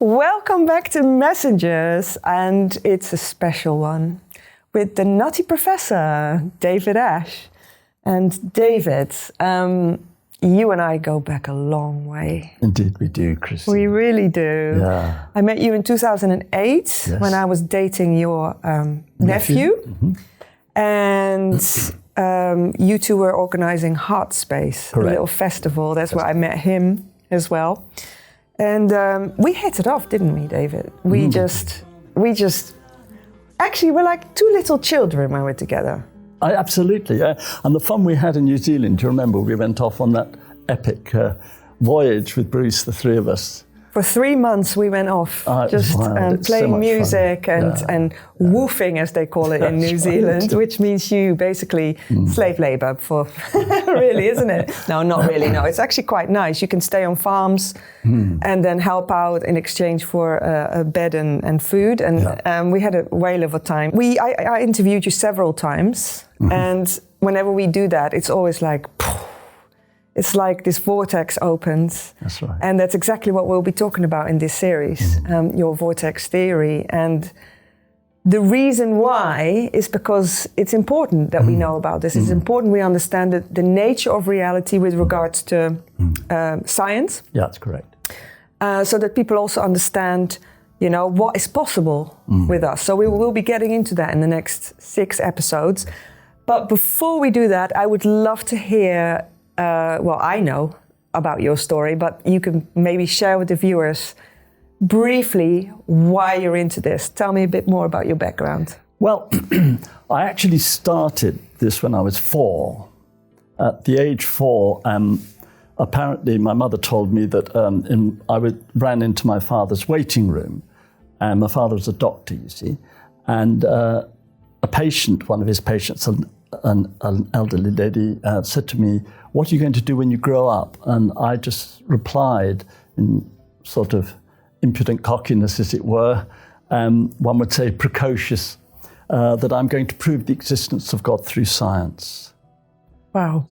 Welcome back to Messengers, and it's a special one with the nutty professor, David Ash. And David, you and I go back a long way. Indeed we do, Christian. We really do. Yeah. I met you in 2008 when I was dating your nephew. Mm-hmm. And you two were organizing Heart Space, a little festival. That's where I met him as well. And we hit it off, didn't we, David? We just, actually, we're like two little children when we're together. Absolutely, yeah. And the fun we had in New Zealand, do you remember? We went off on that epic voyage with Bruce, the three of us. For 3 months we went off, just playing so music and woofing, as they call it in New Zealand, which means you basically slave labor for, really, isn't it? No, not really, no. It's actually quite nice. You can stay on farms and then help out in exchange for a bed and food. And we had a whale of a time. I interviewed you several times, and whenever we do that, it's always like, it's like this vortex opens. That's right. And that's exactly what we'll be talking about in this series, your vortex theory. And the reason why is because it's important that we know about this. It's important we understand the nature of reality with regards to science. Yeah, that's correct. So that people also understand, what is possible with us. So we will be getting into that in the next 6 episodes. But before we do that, I would love to hear I know about your story, but you can maybe share with the viewers briefly why you're into this. Tell me a bit more about your background. Well, I actually started this when I was 4. At the age 4, apparently my mother told me that I ran into my father's waiting room, and my father was a doctor, you see, and a patient, one of his patients, an elderly lady, said to me, "What are you going to do when you grow up?" And I just replied in sort of impudent cockiness, as it were, one would say precocious, that I'm going to prove the existence of God through science. Wow.